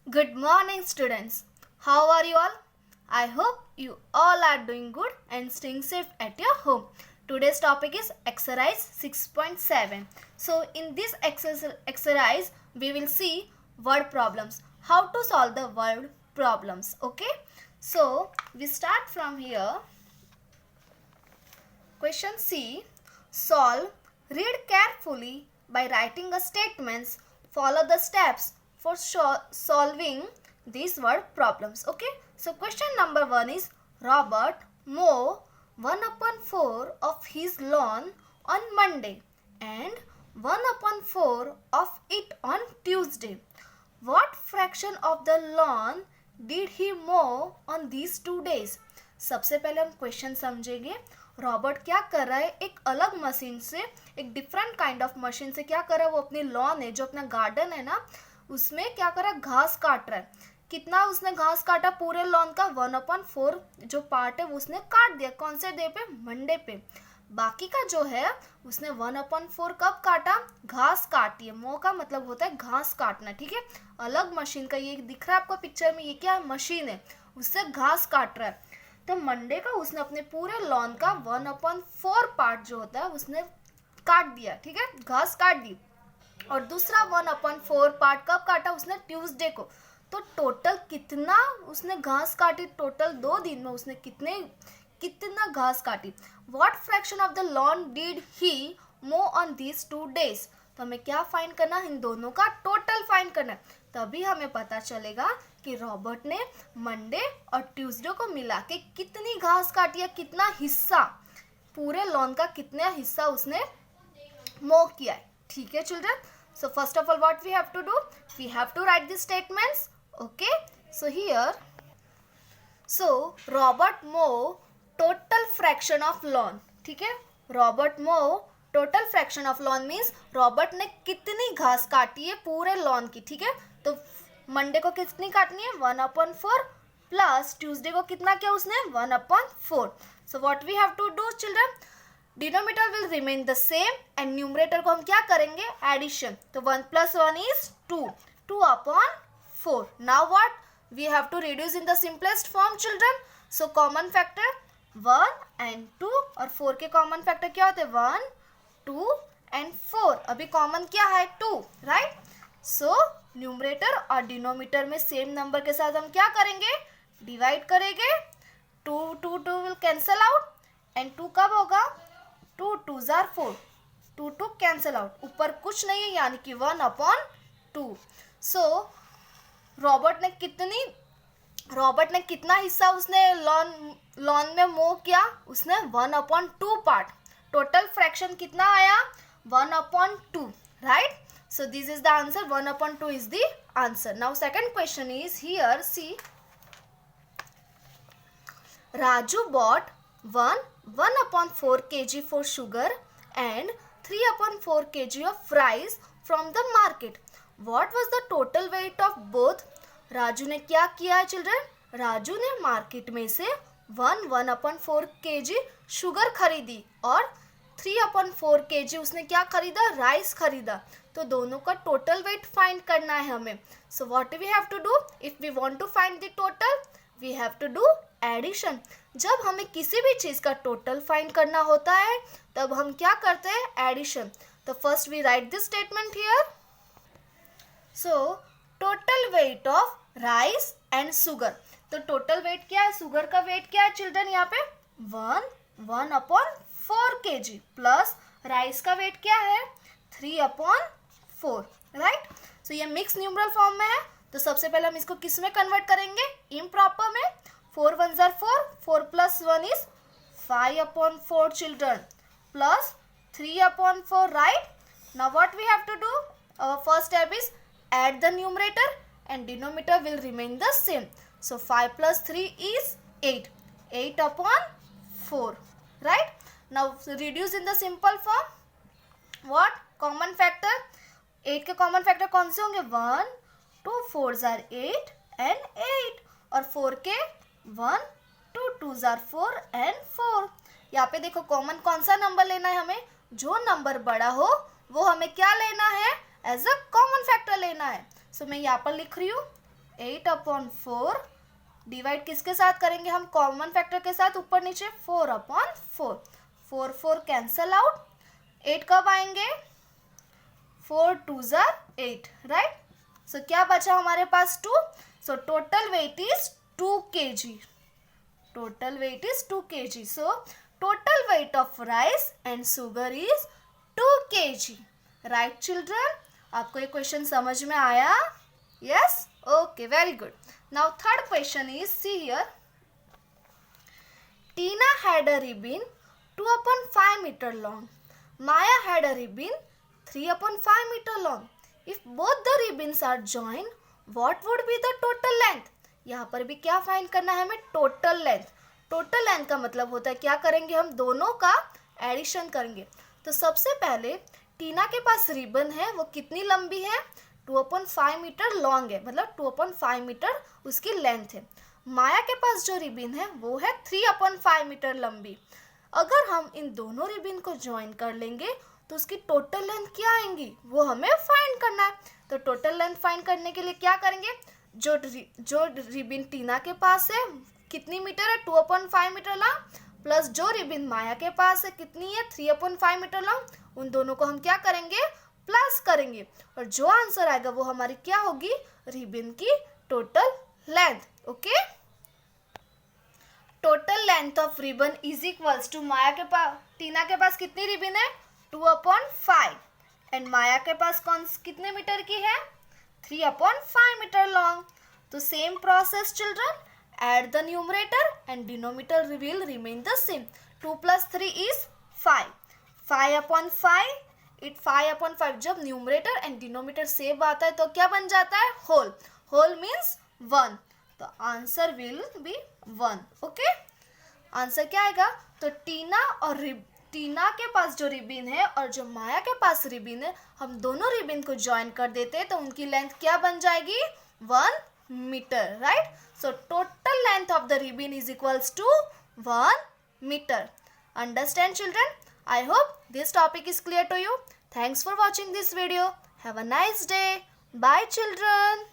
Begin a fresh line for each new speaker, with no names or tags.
Good morning, students. How are you all? I hope you all are doing good and staying safe at your home. Today's topic is exercise 6.7. So, in this exercise, we will see word problems. How to solve the word problems. Okay? So, we start from here. Question C. Solve. Read carefully by writing the statements. Follow the steps for solving these word problems. Okay. So question number 1 is Robert mow 1/4 of his lawn on Monday and 1/4 of it on Tuesday. What fraction of the lawn did he mow on these 2 days? सबसे पहले हम question समझेंगे. Robert क्या कर रहा है, एक अलग मशीन से, एक डिफरेंट काइंड ऑफ मशीन से क्या कर रहा है, वो अपनी लॉन है, जो अपना गार्डन है ना, उसमें क्या कर रहा है, घास काट रहा है. कितना उसने घास काटा पूरे लॉन का? 1/4 जो पार्ट है वो उसने काट दिया. कौन से डे पे? मंडे पे. बाकी का जो है उसने 1/4 कब काटा? घास काटी है. मो का मतलब होता है घास काटना. ठीक है, अलग मशीन का ये दिख रहा है आपको पिक्चर में, ये क्या है? मशीन है, उससे घास काट रहा है. तो मंडे का उसने अपने पूरे लॉन का 1/4 पार्ट जो होता है उसने काट दिया. ठीक है, घास काट दी. और दूसरा 1/4 पार्ट कब काटा? उसने ट्यूसडे को. तो टोटल कितना उसने घास काटी? टोटल 2 दिन में उसने कितना घास काटी? What fraction of the lawn did he मो ऑन दीज 2 डेज? तो हमें क्या फाइंड करना है? इन दोनों का टोटल फाइंड करना है. तभी हमें पता चलेगा कि रॉबर्ट ने मंडे और ट्यूसडे को मिला के कितनी घास काटी है, कितना हिस्सा, पूरे लॉन का कितना हिस्सा उसने मो किया है. ठीक है children. So first of all, what we have to do? We have to write the statements. Okay. So here, so Robert mow total fraction of lawn. ठीक है. Robert mow total fraction of lawn means Robert ने कितनी घास काटी है पूरे lawn की. ठीक है. तो मंडे को कितनी काटनी है? 1/4 प्लस ट्यूसडे को कितना किया उसने? 1/4. So what we have to do children? Denominator will remain the same and numerator को हम क्या करेंगे? एडिशन. तो 1 + 1 is 2. 2/4. Now what? We have to reduce in the simplest form children. So common factor 1 and 2 और 4 के common factor क्या होते हैं? 1, 2 एंड 4. अभी कॉमन क्या है? 2. राइट. सो न्यूमरेटर और डिनोमीटर में सेम नंबर के साथ हम क्या करेंगे? डिवाइड करेंगे. 2 विल कैंसल आउट एंड 2 कब होगा? 2 2s are 4. 2 cancel out. ऊपर कुछ नहीं है यानी कि 1/2. सो रॉबर्ट ने कितना हिस्सा उसने लॉन में मो किया? उसने 1/2 पार्ट. टोटल फ्रैक्शन कितना आया? 1/2. Right. So this is the answer. 1/2 is the answer. Now second question is here. See, Raju bought 1/4 kg for sugar and 3/4 kg of rice from the market. What was the total weight of both? Raju ने क्या किया है children? Raju ने market में से 1/4 kg sugar खरीदी और 3/4 kg उसने क्या खरीदा? राइस खरीदा. तो दोनों का टोटल वेट फाइंड करना है हमें. So what we have to do? If we want to find the total, we have to do addition. जब हमें किसी भी चीज का टोटल फाइंड करना होता है तब हम क्या करते हैं? एडिशन. तो first we write this statement here. So total weight of rice and sugar. तो टोटल वेट क्या है? शुगर का वेट क्या है चिल्ड्रन? यहाँ पे 1/4 kg प्लस राइस का वेट क्या है? 3/4. राइट. सो ये मिक्स न्यूमरल फॉर्म में है. तो सबसे पहले हम इसको किस में कन्वर्ट करेंगे? इम्प्रॉपर में. 4 1s are 4. 4 + 1 is 5/4 children plus 3/4. Right. Now what we have to do? Our first step is add the numerator and denominator will remain the same. So 5 + 3 is 8. 8/4. Right. Now reduce in the simple form. What? Common factor. 8 के common factor कौन से होंगे? 1, 2 4s are 8 and 8. और 4 के 1, 2 2s are 4 and 4. यहाँ पे देखो common कौन सा नंबर लेना है हमें? जो नंबर बड़ा हो वो हमें क्या लेना है? एज अ कॉमन फैक्टर लेना है. सो मैं यहाँ पर लिख रही हूँ 8/4 डिवाइड किसके साथ करेंगे हम, कॉमन फैक्टर के साथ, ऊपर नीचे 4/4, 4 कैंसल आउट, 8 कब आएंगे, 4 2s are 8, राइट। सो क्या बचा हमारे पास 2, सो total wait is 2 kg, total weight is 2 kg. So total weight of rice and sugar is 2 kg. Right children? आपको ये क्वेश्चन समझ में आया? Yes? Okay, very good. Now third question is, see here. Tina had a ribbon 2/5 meter long. Maya had a ribbon 3/5 meter long. If both the ribbons are joined, what would be the total length? यहाँ पर भी क्या find करना है हमें, total length. Total length का मतलब होता है क्या करेंगे, हम दोनों का एडिशन करेंगे। तो सबसे पहले टीना के पास रिबन है, वो कितनी लंबी है, 2/5 मीटर लॉन्ग है, मतलब 2/5 मीटर उसकी लेंथ है। माया के पास जो रिबन है वो है 3/5 मीटर लंबी। अगर हम इन दोनों रिबन को ज्वाइन कर लेंगे तो उसकी टोटल लेंथ क्या आएंगी, वो हमें फाइंड करना है। तो टोटल लेंथ फाइंड करने के लिए क्या करेंगे, जो रिबन टीना के पास है कितनी मीटर है, 2/5 मीटर लॉन्ग, प्लस जो रिबन माया के पास है कितनी है, 3/5 मीटर लॉन्ग, उन दोनों को हम क्या करेंगे, प्लस करेंगे, और जो आंसर आएगा वो हमारी क्या होगी, रिबन की total length. Okay, total length of ribbon is equals to, Maya के पास, टीना के पास कितनी रिबन है, 2/5, एंड माया के पास कितने मीटर की है, 3/5 meter long. तो same process children, add the numerator and denominator will remain the same. 2 plus 3 is 5. 5/5, 5/5 जब numerator and denominator सेम आता है तो क्या बन जाता है, whole. Whole means 1. तो answer will be 1. Okay? Answer क्या आएगा, तो टीना के पास जो रिबन है और जो माया के पास रिबन है, हम दोनों रिबन को ज्वाइन कर देते हैं तो उनकी लेंथ क्या बन जाएगी, 1 meter, right. So total length of the ribbon is equals to 1 meter. Understand children? I hope this topic is clear to you. Thanks for watching this video. Have a nice day. Bye children.